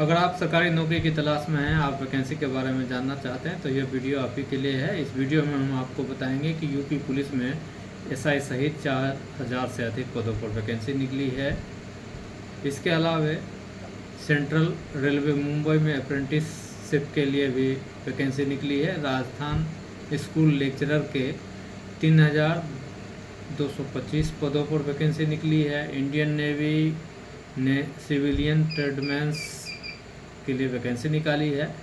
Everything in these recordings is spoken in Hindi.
अगर आप सरकारी नौकरी की तलाश में हैं, आप वैकेंसी के बारे में जानना चाहते हैं तो यह वीडियो आप ही के लिए है। इस वीडियो में हम आपको बताएंगे कि यूपी पुलिस में एसआई सहित 4000 से अधिक पदों पर वैकेंसी निकली है। इसके अलावा सेंट्रल रेलवे मुंबई में अप्रेंटिसशिप के लिए भी वैकेंसी निकली है। राजस्थान स्कूल लेक्चरर के 3225 पदों पर वैकेंसी निकली है। इंडियन नेवी ने सिविलियन ट्रेडमैन्स के लिए वैकेंसी निकाली है।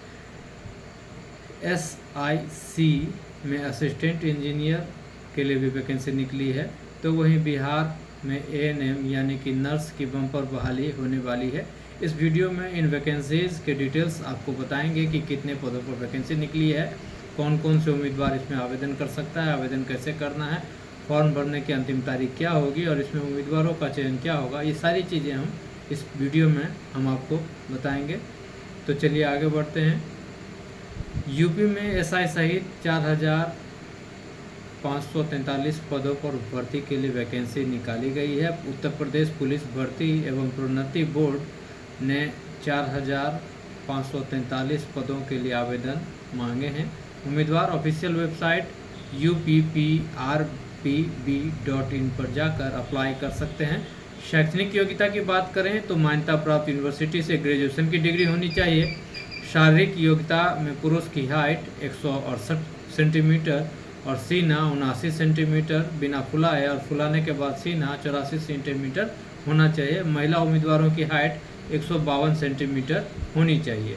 एसआईसी में असिस्टेंट इंजीनियर के लिए भी वैकेंसी निकली है। तो वहीं बिहार में एएनएम यानी कि नर्स की बम्पर बहाली होने वाली है। इस वीडियो में इन वैकेंसीज़ के डिटेल्स आपको बताएंगे कि कितने पदों पर वैकेंसी निकली है, कौन कौन से उम्मीदवार इसमें आवेदन कर सकता है, आवेदन कैसे करना है, फॉर्म भरने की अंतिम तारीख क्या होगी और इसमें उम्मीदवारों का चयन क्या होगा। ये सारी चीज़ें हम इस वीडियो में हम आपको बताएंगे। तो चलिए आगे बढ़ते हैं। यूपी में एसआई सहित 4543 पदों पर भर्ती के लिए वैकेंसी निकाली गई है। उत्तर प्रदेश पुलिस भर्ती एवं प्रोन्नति बोर्ड ने 4543 पदों के लिए आवेदन मांगे हैं। उम्मीदवार ऑफिशियल वेबसाइट upprbp.in पर जाकर अप्लाई कर सकते हैं। शैक्षणिक योग्यता की बात करें तो मान्यता प्राप्त यूनिवर्सिटी से ग्रेजुएशन की डिग्री होनी चाहिए। शारीरिक योग्यता में पुरुष की हाइट 168 सेंटीमीटर और सीना 79 सेंटीमीटर बिना फुलाए और फुलाने के बाद सीना 84 सेंटीमीटर होना चाहिए। महिला उम्मीदवारों की हाइट 152 सेंटीमीटर होनी चाहिए।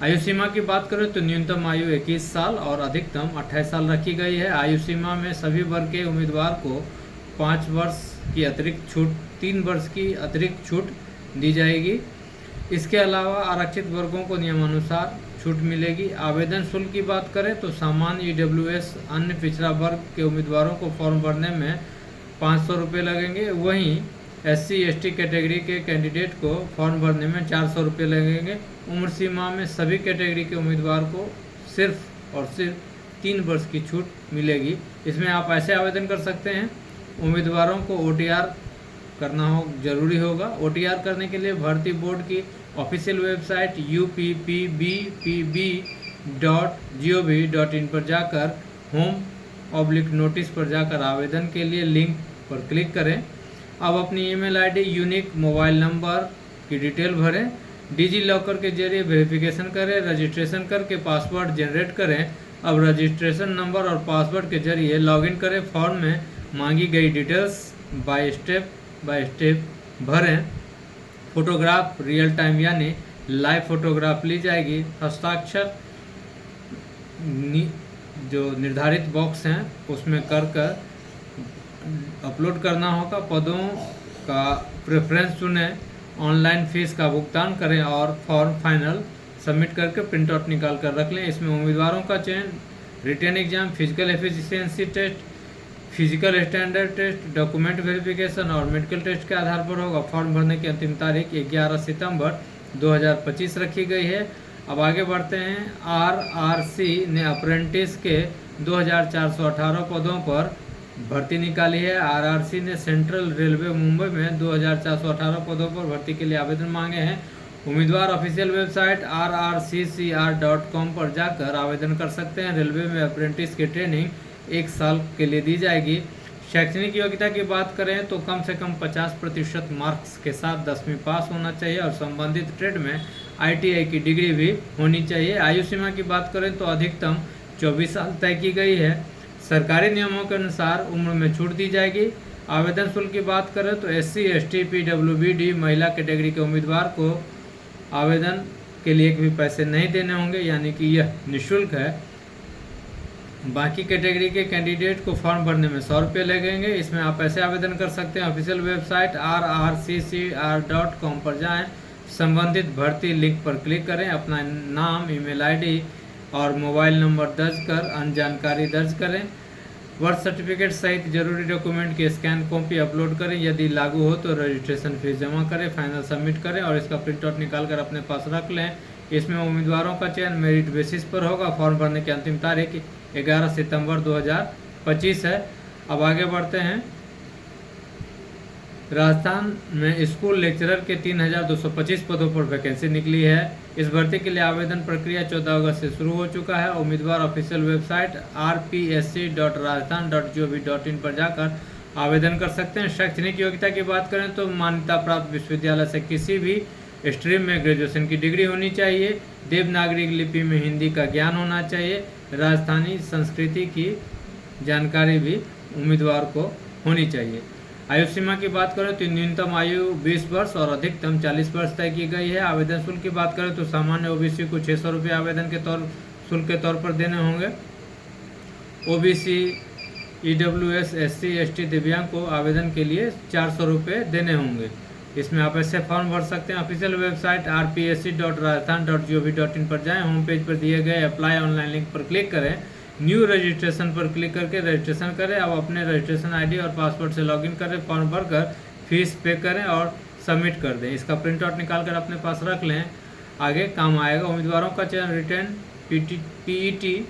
आयु सीमा की बात करें तो न्यूनतम आयु 21 साल और अधिकतम 28 साल रखी गई है। आयु सीमा में सभी वर्ग के उम्मीदवार को 5 वर्ष की अतिरिक्त छूट 3 वर्ष की अतिरिक्त छूट दी जाएगी। इसके अलावा आरक्षित वर्गों को नियमानुसार छूट मिलेगी। आवेदन शुल्क की बात करें तो सामान्य ईडब्ल्यूएस अन्य पिछड़ा वर्ग के उम्मीदवारों को फॉर्म भरने में 500 रुपये लगेंगे। वहीं SC ST कैटेगरी के कैंडिडेट को फॉर्म भरने में 400 रुपये लगेंगे। उम्र सीमा में सभी कैटेगरी के उम्मीदवार को सिर्फ और सिर्फ 3 वर्ष की छूट मिलेगी। इसमें आप ऐसे आवेदन कर सकते हैं, उम्मीदवारों को OTR करना जरूरी होगा। OTR करने के लिए भर्ती बोर्ड की ऑफिशियल वेबसाइट uppbbp.gov.in पर जाकर होम/नोटिस पर जाकर आवेदन के लिए लिंक पर क्लिक करें। अब अपनी email ID, unique mobile number की डिटेल भरें। डिजी लॉकर के जरिए वेरिफिकेशन करें, रजिस्ट्रेशन करके पासवर्ड जनरेट करें। अब रजिस्ट्रेशन नंबर और पासवर्ड के जरिए लॉगिन करें। फॉर्म में मांगी गई डिटेल्स बाय स्टेप भरें। फोटोग्राफ रियल टाइम यानी लाइव फोटोग्राफ ली जाएगी। हस्ताक्षर जो निर्धारित बॉक्स हैं उसमें कर अपलोड करना होगा। पदों का प्रेफरेंस चुनें, ऑनलाइन फीस का भुगतान करें और फॉर्म फाइनल सबमिट करके प्रिंट आउट निकाल कर रख लें। इसमें उम्मीदवारों का चयन written exam, physical efficiency test, physical standard test, document verification और मेडिकल टेस्ट के आधार पर होगा। फॉर्म भरने की अंतिम तारीख 11 सितंबर 2025 रखी गई है। अब आगे बढ़ते हैं। RRC ने अप्रेंटिस के 2418 पदों पर भर्ती निकाली है। RRC ने सेंट्रल रेलवे मुंबई में 2418 पदों पर भर्ती के लिए आवेदन मांगे हैं। उम्मीदवार ऑफिशियल वेबसाइट rrccr.com पर जाकर आवेदन कर सकते हैं। रेलवे में अप्रेंटिस की ट्रेनिंग 1 साल के लिए दी जाएगी। शैक्षणिक योग्यता की बात करें तो कम से कम 50% मार्क्स के साथ 10वीं पास होना चाहिए और संबंधित ट्रेड में ITI की डिग्री भी होनी चाहिए। आयु सीमा की बात करें तो अधिकतम 24 साल तय की गई है। सरकारी नियमों के अनुसार उम्र में छूट दी जाएगी। आवेदन शुल्क की बात करें तो SC ST PWBD महिला कैटेगरी के उम्मीदवार को आवेदन के लिए भी पैसे नहीं देने होंगे, यानी कि यह निःशुल्क है। बाकी कैटेगरी के कैंडिडेट को फॉर्म भरने में 100 रुपये लगेंगे। इसमें आप ऐसे आवेदन कर सकते हैं। ऑफिशियल वेबसाइट rrccr.com पर जाएं, संबंधित भर्ती लिंक पर क्लिक करें, अपना नाम, ईमेल आईडी और मोबाइल नंबर दर्ज कर अन्य जानकारी दर्ज करें। बर्थ सर्टिफिकेट सहित जरूरी डॉक्यूमेंट की स्कैन कॉपी अपलोड करें। यदि लागू हो तो रजिस्ट्रेशन फीस जमा करें, फाइनल सबमिट करें और इसका प्रिंट आउट निकाल कर अपने पास रख लें। इसमें उम्मीदवारों का चयन मेरिट बेसिस पर होगा। फॉर्म भरने की अंतिम तारीख 11 सितंबर 2025 है। अब आगे बढ़ते हैं। राजस्थान में स्कूल लेक्चरर के 3,225 पदों पर वैकेंसी निकली है। इस भर्ती के लिए आवेदन प्रक्रिया 14 अगस्त से शुरू हो चुका है। उम्मीदवार ऑफिशियल वेबसाइट rpsc.rajasthan.gov.in पर जाकर आवेदन कर सकते हैं। शैक्षणिक योग्यता की बात करें तो मान्यता प्राप्त विश्वविद्यालय से किसी भी स्ट्रीम में ग्रेजुएशन की डिग्री होनी चाहिए। देवनागरी लिपि में हिंदी का ज्ञान होना चाहिए। राजस्थानी संस्कृति की जानकारी भी उम्मीदवार को होनी चाहिए। आयु सीमा की बात करें तो न्यूनतम आयु 20 वर्ष और अधिकतम 40 वर्ष तय की गई है। आवेदन शुल्क की बात करें तो सामान्य ओबीसी को 600 रुपये आवेदन के शुल्क के तौर पर देने होंगे। ओबीसी, ईडब्ल्यूएस, SC, ST, दिव्यांग को आवेदन के लिए 400 रुपये देने होंगे। इसमें आप ऐसे फॉर्म भर सकते हैं। ऑफिशियल वेबसाइट rpsc.rajasthan.gov.in पर जाएं। होम पेज पर दिए गए अप्लाई ऑनलाइन लिंक पर क्लिक करें। न्यू रजिस्ट्रेशन पर क्लिक करके रजिस्ट्रेशन करें। अब अपने रजिस्ट्रेशन आईडी और पासवर्ड से लॉगिन करें, फॉर्म भरकर फीस पे करें और सबमिट कर दें। इसका प्रिंट आउट निकाल कर अपने पास रख लें, आगे काम आएगा। उम्मीदवारों का चयन written PET,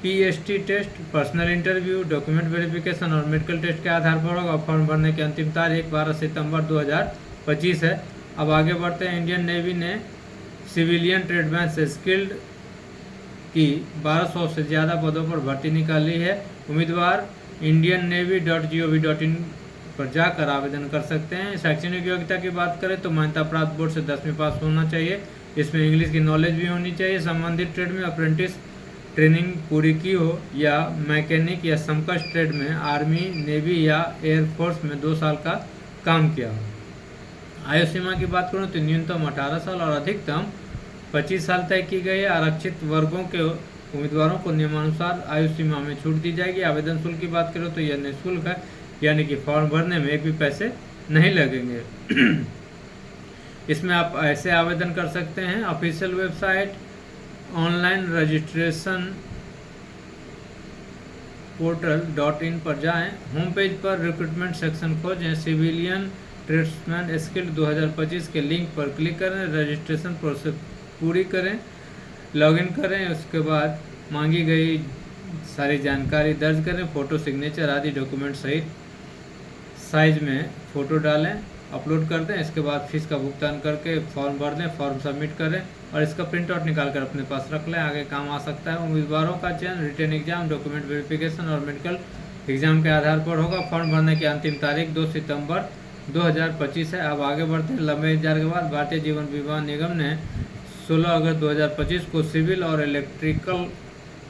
PST test, personal interview, document verification और मेडिकल टेस्ट के आधार पर होगा। फॉर्म भरने की अंतिम तारीख 12 सितंबर 2025 है। अब आगे बढ़ते हैं। इंडियन नेवी ने सिविलियन ट्रेडमैन से स्किल्ड की 1200 से ज़्यादा पदों पर भर्ती निकाली है। उम्मीदवार indiannavy.gov.in पर जाकर आवेदन कर सकते हैं। शैक्षणिक योग्यता की बात करें तो मान्यता प्राप्त बोर्ड से 10वीं पास होना चाहिए। इसमें इंग्लिश की नॉलेज भी होनी चाहिए। संबंधित ट्रेड में अप्रेंटिस ट्रेनिंग पूरी की हो या मैकेनिक या समकक्ष ट्रेड में आर्मी, नेवी या एयरफोर्स में 2 साल का काम किया हो। आयु सीमा की बात करूँ तो न्यूनतम 18 साल और अधिकतम 25 साल तय की गई है। आरक्षित वर्गों के उम्मीदवारों को नियमानुसार आयु सीमा में छूट दी जाएगी। आवेदन शुल्क की बात करें तो यह निःशुल्क है, यानी कि फॉर्म भरने में एक भी पैसे नहीं लगेंगे। इसमें आप ऐसे आवेदन कर सकते हैं। Official website online registration portal.in पर जाएं। होम पेज पर रिक्रूटमेंट सेक्शन खोजें। सिविलियन ट्रेड्समैन स्किल्ड 2025 के लिंक पर क्लिक करें। रजिस्ट्रेशन प्रोसेस पूरी करें, लॉगिन करें। उसके बाद मांगी गई सारी जानकारी दर्ज करें। फ़ोटो, सिग्नेचर आदि डॉक्यूमेंट सहित साइज में फ़ोटो डालें, अपलोड कर दें। इसके बाद फीस का भुगतान करके फॉर्म भर दें, फॉर्म सबमिट करें और इसका प्रिंट आउट निकाल कर अपने पास रख लें, आगे काम आ सकता है। उम्मीदवारों का चयन रिटन एग्जाम, डॉक्यूमेंट वेरिफिकेशन और मेडिकल एग्जाम के आधार पर होगा। फॉर्म भरने की अंतिम तारीख 2 सितंबर 2025 है। अब आगे बढ़ते हैं। लंबे इंतजार के बाद भारतीय जीवन बीमा निगम ने 16 अगस्त 2025 को सिविल और इलेक्ट्रिकल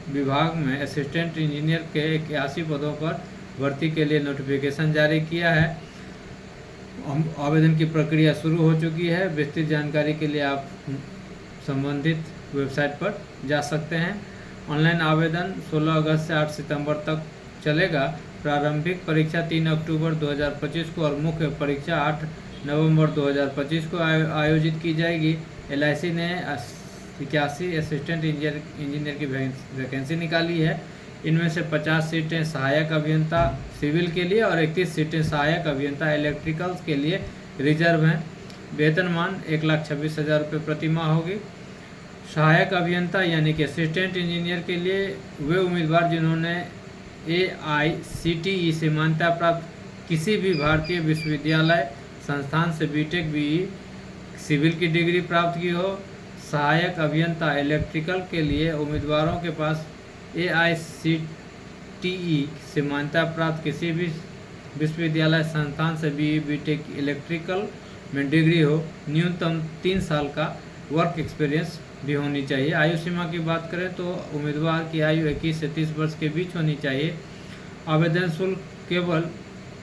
विभाग में असिस्टेंट इंजीनियर के 81 पदों पर भर्ती के लिए नोटिफिकेशन जारी किया है। आवेदन की प्रक्रिया शुरू हो चुकी है। विस्तृत जानकारी के लिए आप संबंधित वेबसाइट पर जा सकते हैं। ऑनलाइन आवेदन 16 अगस्त से 8 सितंबर तक चलेगा। प्रारंभिक परीक्षा 3 अक्टूबर 2025 को और मुख्य परीक्षा 8 नवंबर 2025 को आयोजित की जाएगी। LIC ने 81 असिस्टेंट इंजीनियर की वैकेंसी निकाली है। इनमें से 50 सीटें सहायक अभियंता सिविल के लिए और 31 सीटें सहायक अभियंता इलेक्ट्रिकल्स के लिए रिजर्व हैं। वेतनमान 1,26,000 रुपये प्रति माह होगी। सहायक अभियंता यानी कि असिस्टेंट इंजीनियर के लिए वे उम्मीदवार जिन्होंने AICTE से मान्यता प्राप्त किसी भी भारतीय विश्वविद्यालय संस्थान से BTech BE सिविल की डिग्री प्राप्त की हो। सहायक अभियंता इलेक्ट्रिकल के लिए उम्मीदवारों के पास AICTE से मान्यता प्राप्त किसी भी विश्वविद्यालय संस्थान से BE BTech इलेक्ट्रिकल में डिग्री हो। न्यूनतम 3 साल का वर्क एक्सपीरियंस भी होनी चाहिए। आयु सीमा की बात करें तो उम्मीदवार की आयु 21 से 30 वर्ष के बीच होनी चाहिए। आवेदन शुल्क केवल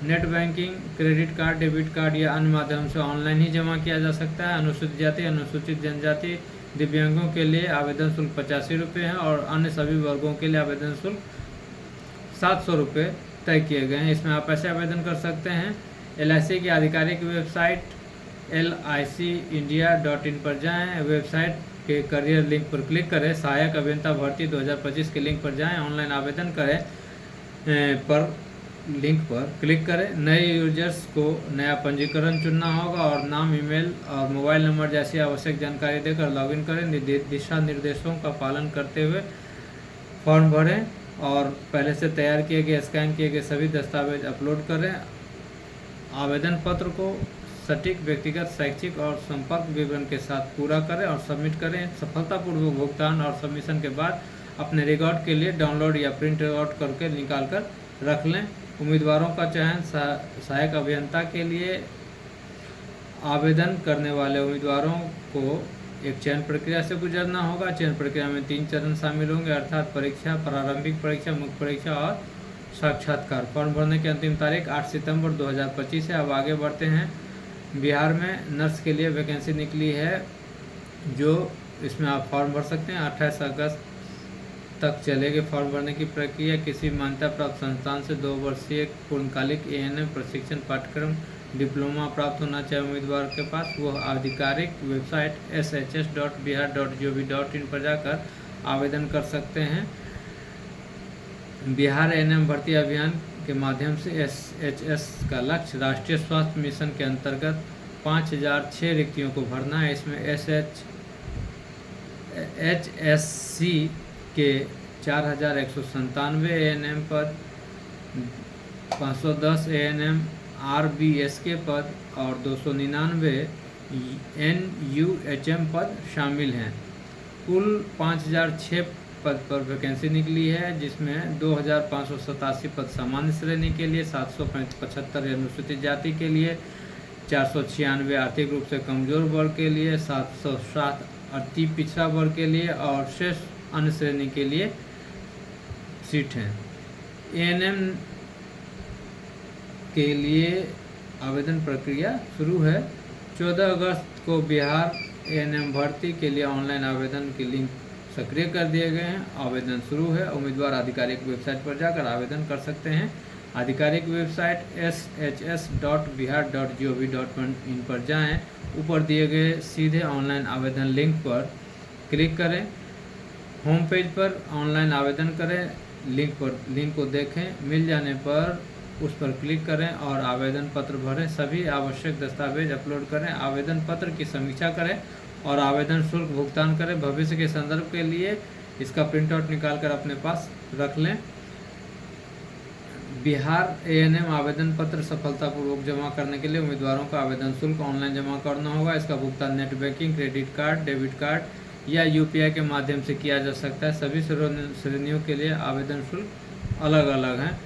net banking, credit card, debit card या अन्य माध्यम से ऑनलाइन ही जमा किया जा सकता है। अनुसूचित जाति, अनुसूचित जनजाति, दिव्यांगों के लिए आवेदन शुल्क 85 रुपये है और अन्य सभी वर्गों के लिए आवेदन शुल्क 700 रुपये तय किए गए हैं। इसमें आप ऐसे आवेदन कर सकते हैं। LIC की आधिकारिक वेबसाइट LICindia.in पर जाएं। वेबसाइट के करियर लिंक पर क्लिक करें। सहायक अभियंता भर्ती 2025 के लिंक पर जाएं, ऑनलाइन आवेदन करें पर लिंक पर क्लिक करें। नए यूजर्स को नया पंजीकरण चुनना होगा और नाम, ईमेल और मोबाइल नंबर जैसी आवश्यक जानकारी देकर लॉगिन करें। दिशा निर्देशों का पालन करते हुए फॉर्म भरें और पहले से तैयार किए गए, स्कैन किए गए सभी दस्तावेज अपलोड करें। आवेदन पत्र को सटीक व्यक्तिगत शैक्षिक और संपर्क विवरण के साथ पूरा करें और सबमिट करें। सफलतापूर्वक भुगतान और सबमिशन के बाद अपने रिकॉर्ड के लिए डाउनलोड या प्रिंट आउट करके निकाल कर रख लें। उम्मीदवारों का चयन सहायक अभियंता के लिए आवेदन करने वाले उम्मीदवारों को एक चयन प्रक्रिया से गुजरना होगा। चयन प्रक्रिया में 3 चरण शामिल होंगे, अर्थात परीक्षा, प्रारंभिक परीक्षा, मुख्य परीक्षा और साक्षात्कार। फॉर्म भरने की अंतिम तारीख 8 सितंबर 2025 है। अब आगे बढ़ते हैं। बिहार में नर्स के लिए वैकेंसी निकली है, जो इसमें आप फॉर्म भर सकते हैं। 28 अगस्त तक चलेगी फॉर्म भरने की प्रक्रिया। किसी मान्यता प्राप्त संस्थान से 2 वर्षीय पूर्णकालिक ANM प्रशिक्षण पाठ्यक्रम डिप्लोमा प्राप्त होना चाहिए उम्मीदवार के पास। वो आधिकारिक वेबसाइट shs.bihar.gov.in पर जाकर आवेदन कर सकते हैं। बिहार ANM भर्ती अभियान के माध्यम से SHS का लक्ष्य राष्ट्रीय स्वास्थ्य मिशन के अंतर्गत 5006 रिक्तियों को भरना है। इसमें HSC के 4197 ANM पद, 510 ANM RBSK पद और 299 NUHM पद शामिल हैं। कुल 5006 पद पर वैकेंसी निकली है, जिसमें 2587 पद सामान्य श्रेणी के लिए, 775 अनुसूचित जाति के लिए, 496 आर्थिक रूप से कमजोर वर्ग के लिए, 707 अति पिछड़ा वर्ग के लिए और शेष अन्य श्रेणी के लिए सीट हैं। ANM के लिए आवेदन प्रक्रिया शुरू है। 14 अगस्त को बिहार ANM भर्ती के लिए ऑनलाइन आवेदन की लिंक सक्रिय कर दिए गए हैं। आवेदन शुरू है। उम्मीदवार आधिकारिक वेबसाइट पर जाकर आवेदन कर सकते हैं। आधिकारिक वेबसाइट shs.bihar.gov.in पर जाएं। ऊपर दिए गए सीधे ऑनलाइन आवेदन लिंक पर क्लिक करें। होम पेज पर ऑनलाइन आवेदन करें। लिंक को देखें। मिल जाने पर उस पर क्लिक करें और आवेदन पत्र भरें। सभी आवश्यक दस्तावेज अपलोड करें। आवेदन पत्र की समीक्षा करें और आवेदन शुल्क भुगतान करें। भविष्य के संदर्भ के लिए इसका प्रिंट आउट निकाल कर अपने पास रख लें। बिहार ANM आवेदन पत्र सफलतापूर्वक जमा करने के लिए उम्मीदवारों का आवेदन शुल्क ऑनलाइन जमा करना होगा। इसका भुगतान net banking, credit card, debit card या UPI के माध्यम से किया जा सकता है। सभी श्रेणियों के लिए आवेदन शुल्क अलग अलग हैं।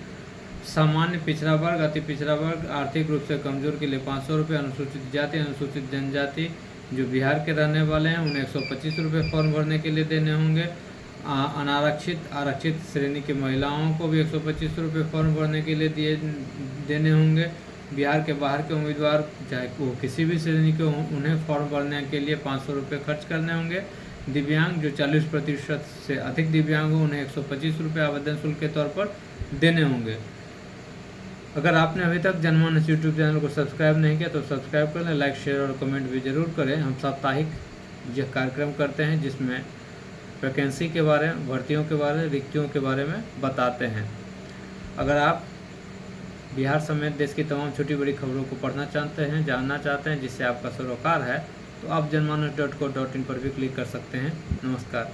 सामान्य पिछड़ा वर्ग, अति पिछड़ा वर्ग, आर्थिक रूप से कमजोर के लिए 500 रुपये, अनुसूचित जाति, अनुसूचित जनजाति जो बिहार के रहने वाले हैं उन्हें 125 रुपये फॉर्म भरने के लिए देने होंगे। अनारक्षित, आरक्षित श्रेणी की महिलाओं को भी 125 रुपये फॉर्म भरने के लिए देने होंगे। बिहार के बाहर के उम्मीदवार चाहे वो किसी भी श्रेणी के उन्हें फॉर्म भरने के लिए 500 रुपये खर्च करने होंगे। दिव्यांग जो 40% से अधिक दिव्यांग हो उन्हें 125 रुपये आवेदन शुल्क के तौर पर देने होंगे। अगर आपने अभी तक जनमानस यूट्यूब चैनल को सब्सक्राइब नहीं किया तो सब्सक्राइब कर लें, लाइक, शेयर और कमेंट भी ज़रूर करें। हम साप्ताहिक यह कार्यक्रम करते हैं जिसमें वैकेंसी के बारे में, भर्तियों के बारे में, रिक्तियों के बारे में बताते हैं। अगर आप बिहार समेत देश की तमाम छोटी बड़ी खबरों को पढ़ना चाहते हैं, जानना चाहते हैं, जिससे आपका सरोकार है, तो आप जनमानस.co.in पर भी क्लिक कर सकते हैं। नमस्कार।